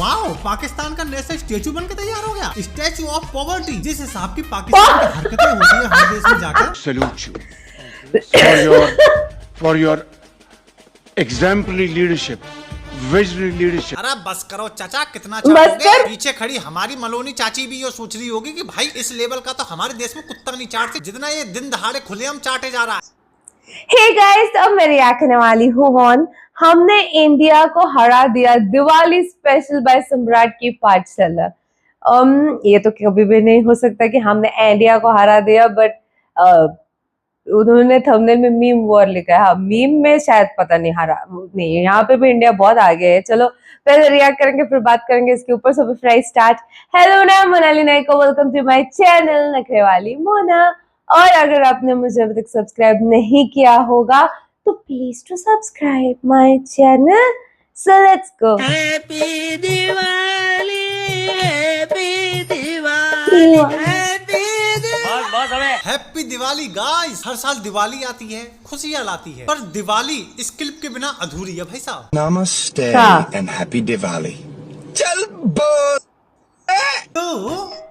Wow, Pakistan का national statue बन के तैयार हो गया, स्टैचू ऑफ पॉवर्टी। जिस हिसाब की पाकिस्तान की हरकतें होती है हर देश में जाकर। Salute you for your exemplary leadership, visionary leadership. अरे बस करो चाचा, कितना चाटोगे? पीछे खड़ी हमारी मलोनी चाची भी ये सोच रही होगी कि भाई इस लेवल का तो हमारे देश में कुत्ता नहीं चाटते जितना ये दिन दहाड़े खुलेआम चाटे जा रहा है। हे गाइस, तो मैं रिएक्ट करने वाली हूँ ऑन हमने इंडिया को हरा दिया दिवाली स्पेशल बाय सम्राट की पाठशाला। ये तो कभी भी नहीं हो सकता कि हमने इंडिया को हरा दिया, बट उन्होंने थंबनेल में मीम वॉर लिखा है। मीम में शायद पता नहीं हरा नहीं, यहाँ पे भी इंडिया बहुत आगे है। चलो पहले रिएक्ट करेंगे फिर बात करेंगे इसके ऊपर। So before I start, hello ना मोनाली नाइक को वेलकम टू माय चैनल नखरे वाली मोना। और अगर आपने मुझे अभी तक सब्सक्राइब नहीं किया होगा तो please to subscribe my channel. So let's go. Happy Diwali, happy Diwali, happy Diwali guys. हर साल दिवाली आती है, खुशियाँ लाती है, पर दिवाली इस क्लिप के बिना अधूरी है भाई साहब। Namaste and happy Diwali. चल तो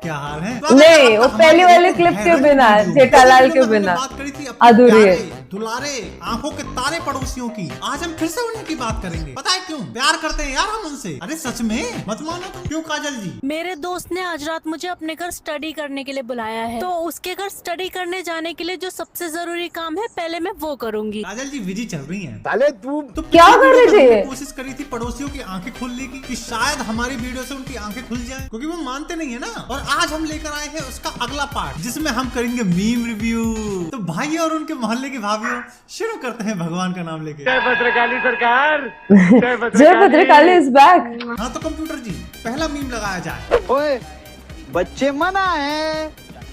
क्या हाल है? नहीं, वो पहली वाली क्लिप के बिना, जेठालाल के बिना बात करी थी अपने अधूरी है। दुलारे आंखों के तारे पड़ोसियों की। आज हम फिर से उन्हीं की बात करेंगे। पता है क्यों? प्यार करते हैं यार हम उनसे। अरे सच में मत मानो तुम। क्यों काजल जी? मेरे दोस्त ने आज रात मुझे अपने घर स्टडी करने के लिए बुलाया है, तो उसके घर स्टडी करने जाने के लिए जो सबसे जरूरी काम है पहले मैं वो करूंगी। काजल जी बिजी चल रही हैं। साले तू तो क्या कर रहे थे? कोशिश करी थी पड़ोसियों की आंखें खोलने की कि शायद हमारी वीडियो से उनकी आंखें खुल जाएं, क्योंकि वो मानते नहीं है ना। और आज हम लेकर आए हैं उसका अगला पार्ट, जिसमें हम करेंगे मीम रिव्यू। तो भाई और उनके मोहल्ले की भाभियों, शुरू करते हैं भगवान का नाम लेके। जय भद्रकाली सरकार, जय भद्रकाली इज बैक। हाँ तो कंप्यूटर जी, पहला मीम लगाया जाए। ओए बच्चे मना है।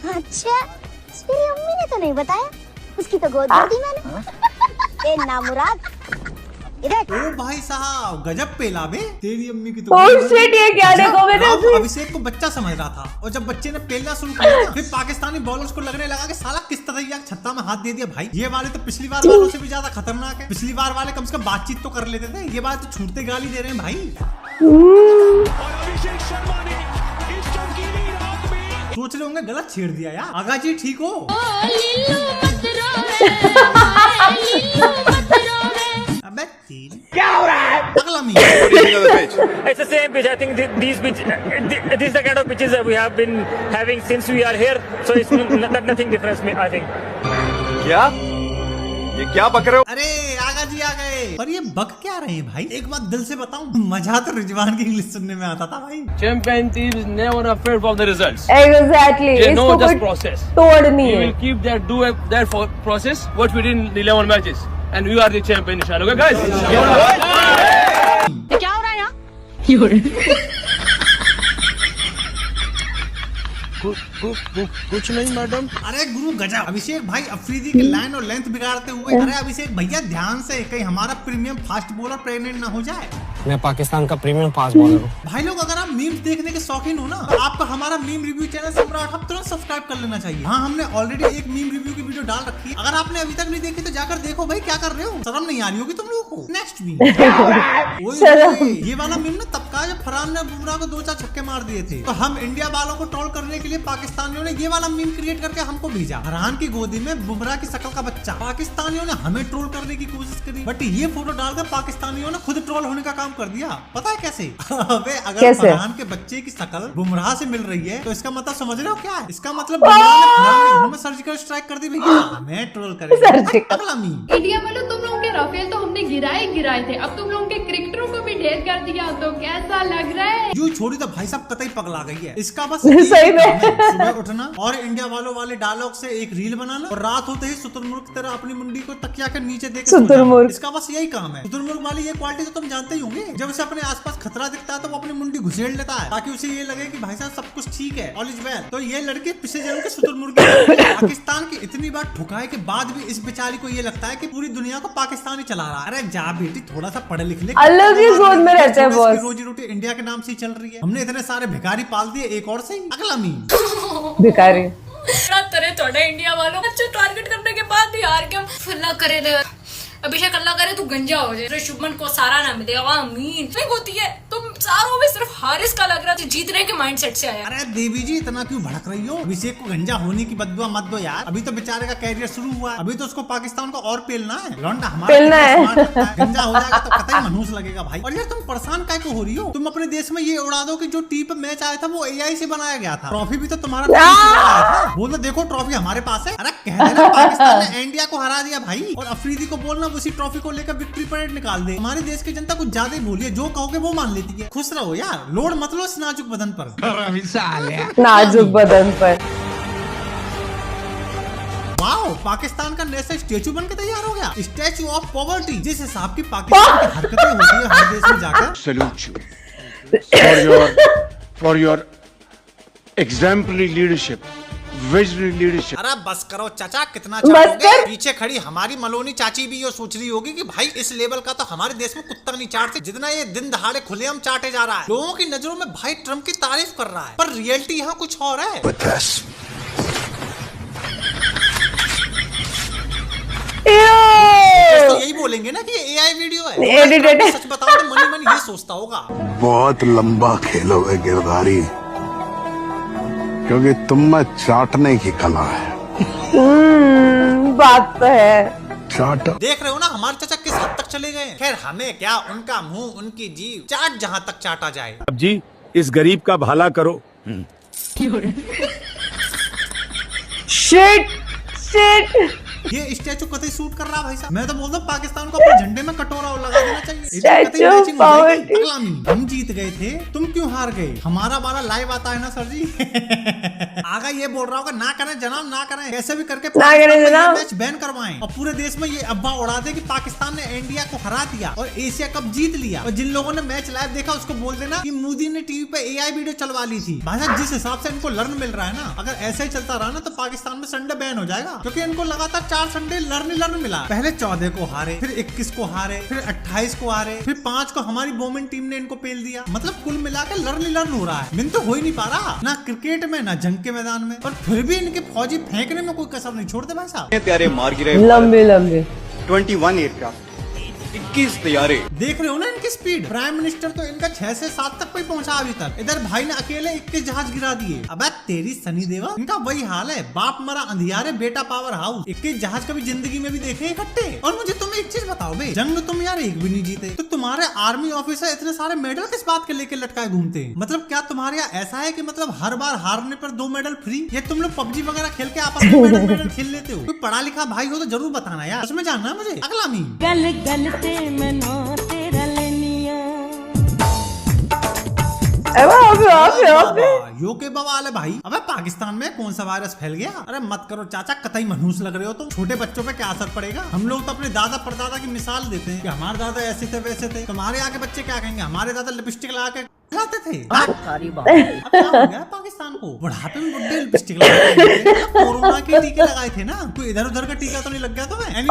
अच्छा, तेरी अम्मी ने तो नहीं बताया, उसकी तो गोद भर दी मैंने। ए नामुराद, इधर। ओ भाई साहब गजब पेला बे, तेरी अम्मी की तो। ओह शिट, ये क्या देखो मैंने। अभिषेक को बच्चा समझ रहा था, और जब बच्चे ने पेलना शुरू किया फिर पाकिस्तानी बॉलर्स को लगने लगा कि साला किस तरह छत्ता में हाथ दे दिया। भाई ये वाले तो पिछली बार वालों से भी ज्यादा खतरनाक है। पिछली बार वाले कम से कम बातचीत तो कर लेते थे, ये बात तो छूटते गाली दे रहे हैं भाई। सोच रहे होंगे गलत छेड़ दिया यार। आगा जी ठीक हो? अबे क्या हो रहा है? अगला meme. It's the same pitch. I think these is the kind of pitches that we have been having since we are here. So it's nothing different. I think. क्या? ये क्या बक रहे हो? अरे आगा जी आ गए। पर ये बक क्या रहे हैं भाई? एक बात दिल से बताऊं, मजा तो रिजवान की इंग्लिश सुनने में आता था भाई। Champion team is never afraid of the results. Exactly, They know इसको just कोई process. तोड़नी We है। will keep that process. What we did in 11 matches, and we are the champion. Okay, guys. क्या हो रहा है यहाँ? कुछ नहीं मैडम। अरे गुरु गजब। अभिषेक भाई अफरीदी की लाइन और लेंथ बिगाड़ते हुए। अरे अभिषेक भैया ध्यान से, कहीं हमारा प्रीमियम फास्ट बॉलर प्रेग्नेंट ना हो जाए। मैं पाकिस्तान का प्रीमियम फास्ट बॉलर हूँ। भाई लोग अगर आप मीम्स देखने के शौकीन हो ना, तो आपका हमारा मीम रिव्यू चैनल सम्राट अब तुरंत सब्सक्राइब कर लेना चाहिए। हाँ, हमने ऑलरेडी एक मीम रिव्यू की वीडियो डाल रखी है, अगर आपने अभी तक नहीं देखी तो जाकर देखो भाई। क्या कर रहे हो? शर्म नहीं आ रही होगी तुम लोगों को? Next meme. ये वाला मीम ना तब का जब फरहान ने बुमराह को 2-4 छक्के मार दिए थे, तो हम इंडिया वालों को ट्रोल करने के लिए पाकिस्तानियों ने ये वाला मीम क्रिएट करके हमको भेजा। फरहान की गोदी में बुमराह की शक्ल का बच्चा। पाकिस्तानियों ने हमें ट्रोल करने की कोशिश करी, बट ये फोटो डालकर पाकिस्तानियों ने खुद ट्रोल होने का काम कर दिया। पता है कैसे? अबे अगर फरहान के बच्चे की शक्ल बुमराह से मिल रही है तो इसका मतलब समझ रहे हो क्या है? इसका मतलब बुमराह ने फरहान के घर में सर्जिकल स्ट्राइक कर दी भैया। हमें ट्रोल करेंगे। अगला मीम। इंडिया वालों, तुम लोगों के राफेल तो हमने गिराए थे, अब तुम लोगों के क्रिकेटरों को भी ढेर कर दिया, तो कैसा लग रहा है? जो छोड़ी तो भाई साहब कतई पगला गई है। इसका बस सही में सुबह उठना और इंडिया वालों वाले डायलॉग से एक रील बनाना, और रात होते ही शुतुरमुर्ग की तरह अपनी मुंडी को तकिया के नीचे देकर शुतुरमुर्ग। इसका बस यही काम है। शुतुरमुर्ग वाली ये क्वालिटी तो तुम जानते ही होंगे, जब उसे अपने आसपास खतरा दिखता है तो वो अपनी मुंडी घुसेड़ लेता है ताकि उसे ये लगे कि भाई साहब सब कुछ ठीक है, ऑल इज वेल। तो ये लड़की पिछले जन्म के शुतुरमुर्ग है। पाकिस्तान की इतनी बार ठुकाए के बाद भी इस बेचारी को ये लगता है कि पूरी दुनिया को पाकिस्तान ही चला रहा है। अरे जा बेटी, थोड़ा सा पढ़े लिख ले। अलग ही जोन में रहते हैं बॉस। रोजी रोटी इंडिया के नाम से ही चल रही है। हमने इतने सारे भिखारी पाल दिए, एक और सही। अगला मीम। भिखारी तरह थोड़ा इंडिया वालों अच्छा टारगेट करने के बाद भी हार के फुल्ला करे। अभिषेक अल्लाह करे तू गंजा हो जाए, शुभमन को सारा ना मिले। आमीन। ठीक होती है तो तुम चारों में सिर्फ हारिस का लग रहा था जीतने के माइंडसेट से आया। अरे देवी जी इतना क्यों भड़क रही हो? अभिषेक को गंजा होने की बददुआ मत दो यार, अभी तो बेचारे का कैरियर शुरू हुआ है, अभी तो उसको पाकिस्तान को और पेलना है। लौंडा हमारा गंजा हो जाएगा तो कतई मनहूस लगेगा भाई। और यार तुम परेशान काय को हो रही हो? तुम अपने देश में ये उड़ा दो कि जो टी पे मैच आया था वो AI से बनाया गया था, ट्रॉफी भी तो तुम्हारा बोल दो देखो ट्रॉफी हमारे पास है। अरे कह देना पाकिस्तान ने इंडिया को हरा दिया भाई, और अफरीदी को बोलना उसी ट्रॉफी को लेकर विक्ट्री परेड निकाल दे। हमारे देश की जनता कुछ ज्यादा ही बोलिए, जो कहोगे वो मान लेती है। खुश रहो यार, लोड मत लो इस नाजुक बदन पर। नाजुक बदन पर। वाओ, पाकिस्तान का नेशनल स्टेचू बन के तैयार हो गया, स्टैचू ऑफ पॉवर्टी। जिस हिसाब की पाकिस्तान की हरकतें होती है हर देश में जाकर। Salute you for your exemplary leadership, visionary leadership. अरे बस करो चाचा, कितना चाटोगे? पीछे खड़ी हमारी मलोनी चाची भी ये सोच रही होगी कि भाई इस लेवल का तो हमारे देश में कुत्ता नहीं चाटते जितना ये दिन दहाड़े खुलेआम चाटे जा रहा है। लोगों की नजरों में भाई ट्रम्प की तारीफ कर रहा है, पर रियलिटी यहाँ कुछ और है। तो यही बोलेंगे ना कि ये AI वीडियो है। सच बताओ तो मनी मनी ये सोचता होगा बहुत लंबा खेलोगे गिरधारी, क्योंकि तुम में चाटने की कला है। बात तो है। चाट देख रहे हो ना हमारे चाचा किस हद तक चले गए। खैर हमें क्या, उनका मुंह उनकी जीभ, चाट जहाँ तक चाटा जाए। अब जी इस गरीब का भला करो। शिट शिट, ये स्टैचू कतई सूट कर रहा भाई साहब। मैं तो बोलता हूँ पाकिस्तान को अपने झंडे में कटोरा लगा देना चाहिए। Statue of poverty. हम जीत गए थे, तुम क्यों हार गए? हमारा वाला लाइव आता है ना सर जी। आगा ये बोल रहा होगा ना करें जनाब, ना करें, कैसे भी करके मैच बैन करवाएं और पूरे देश में ये अब्बा उड़ा दे कि पाकिस्तान ने इंडिया को हरा दिया और एशिया कप जीत लिया। और जिन लोगों ने मैच लाइव देखा उसको बोल देना कि मोदी ने टीवी पे AI वीडियो चलवा ली थी। भाई साहब जिस हिसाब से इनको लर्न मिल रहा है ना, अगर ऐसे ही चलता रहा ना तो पाकिस्तान में संडे बैन हो जाएगा, क्योंकि इनको लगातार 4 संडे लर्न मिला। पहले 14 को हारे, फिर 21 को हारे, फिर 28 को हारे, फिर 5 को हमारी वोमेन टीम ने इनको पेल दिया। मतलब कुल मिलाकर लर्न हो रहा है। विन तो हो ही नहीं पा रहा, ना क्रिकेट में ना जंग के मैदान में, और फिर भी इनके फौजी फेंकने में कोई कसर नहीं छोड़ते भाई साहब। प्यारे मार गिरे लंबे लंबे 21 एयरक्राफ्ट, 21 तैयारे। देख रहे हो ना इनकी स्पीड। प्राइम मिनिस्टर तो इनका 6 से 7 तक कोई पहुंचा अभी तक। इधर भाई ने अकेले 21 जहाज गिरा दिए। अबे तेरी सनी देवा, इनका वही हाल है, बाप मरा अंधियारे बेटा पावर हाउस। 21 जहाज कभी जिंदगी में भी देखे इकट्ठे। और मुझे तुम एक चीज बताओ बे, जंग तुम यार एक भी नहीं जीते, तो तुम्हारे आर्मी ऑफिसर इतने सारे मेडल किस बात के लेके लटकाए घूमते हैं? मतलब क्या तुम्हारे यहाँ ऐसा है कि मतलब हर बार हारने पर 2 मेडल फ्री? या तुम लोग PUBG वगैरह खेल के आपस में मेडल खेल लेते हो? कोई पढ़ा लिखा भाई हो तो जरूर बताना यार, उसमें जानना है मुझे। अगला मीम, गल गल ते मैनू तेरा लेनिया। यूके बवाल है भाई। अबे पाकिस्तान में कौन सा वायरस फैल गया? अरे मत करो चाचा, कतई मनहूस लग रहे हो तुम। छोटे बच्चों पे क्या असर पड़ेगा? हम लोग तो अपने दादा परदादा की मिसाल देते हैं कि हमारे दादा ऐसे थे वैसे थे। तुम्हारे आगे बच्चे क्या कहेंगे? हमारे दादा लिपस्टिक लगा के लाते थे। अब क्या हो गया पाकिस्तान को? बुढ़ापे में बुड्ढे लिपस्टिक लगाते। कोरोना के टीके लगाए थे ना, कोई इधर उधर का टीका तो नहीं लग गया तुम्हें?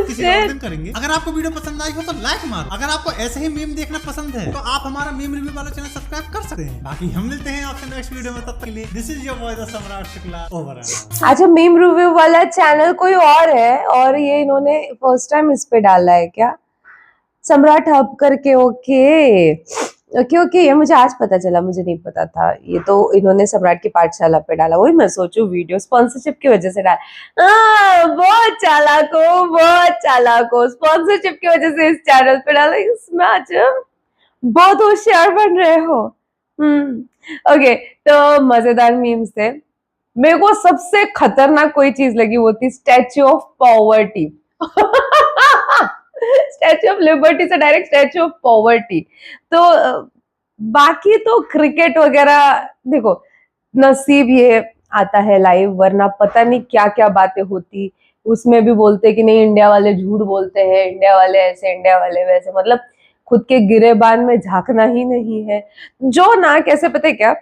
किसी और दिन करेंगे। अगर आपको वीडियो पसंद आई हो तो लाइक मारो। अगर आपको ऐसे ही मीम देखना पसंद है तो आप हमारा मीम रिव्यू वाला चैनल सब्सक्राइब कर सकते हैं। बाकी हम मिलते हैं आपसे नेक्स्ट वीडियो में, तब तक के लिए this is your boy the सम्राट शुक्ला, ओवर। अच्छा, मीम रिव्यू वाला चैनल कोई और है और ये इन्होंने फर्स्ट टाइम इस पे डाला है क्या? सम्राट हब करके। ओके, ये मुझे आज पता चला, मुझे नहीं पता था। ये तो इन्होंने सम्राट की पाठशाला पे डाला। वही मैं सोचूं वीडियो स्पॉन्सरशिप की वजह से डाला। बहुत चालाक हो, स्पॉन्सरशिप की वजह से इस चैनल पे डाला। इसमें आज बहुत होशियार बन रहे हो। ओके, तो मजेदार मीम्स थे। मेरे को सबसे खतरनाक कोई चीज लगी वो थी statue of poverty. Statue of liberty से डायरेक्ट स्टैच्यू ऑफ पॉवर्टी। तो बाकी तो क्रिकेट वगैरह देखो, नसीब ये आता है लाइव, वरना पता नहीं क्या क्या बातें होती। उसमें भी बोलते कि नहीं इंडिया वाले झूठ बोलते हैं, इंडिया वाले ऐसे, इंडिया वाले वैसे। मतलब खुद के गिरेबान में झांकना ही नहीं है। जो ना कैसे, पता है क्या,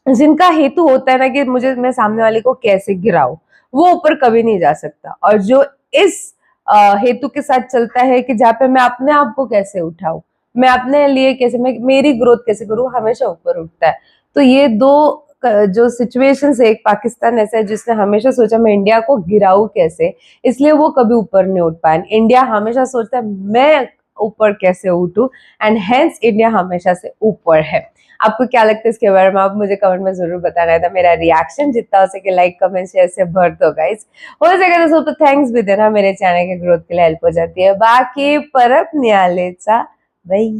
जिनका हेतु होता है ना कि मैं सामने वाले को कैसे गिराऊं, वो ऊपर कभी नहीं जा सकता। और जो इस हेतु के साथ चलता है कि जहाँ पे मैं अपने आप को कैसे उठाऊं, मैं अपने लिए कैसे, मैं मेरी ग्रोथ कैसे करूं, हमेशा ऊपर उठता है। तो ये दो जो सिचुएशंस है, एक पाकिस्तान ऐसा है जिसने हमेशा सोचा मैं इंडिया को गिराऊं कैसे, इसलिए वो कभी ऊपर नहीं उठ पाया। इंडिया हमेशा सोचता है मैं ऊपर कैसे उठूं, एंड हेंस इंडिया हमेशा से ऊपर है। आपको क्या लगता है इसके बारे में, आप मुझे कमेंट में जरूर बताना था। मेरा रिएक्शन जितना हो सके लाइक कमेंट शेयर से भर दो गाइस। हो सके तो सुपर थैंक्स भी देना, मेरे चैनल के ग्रोथ के लिए हेल्प हो जाती है। बाकी परत न्यालेचा बाय।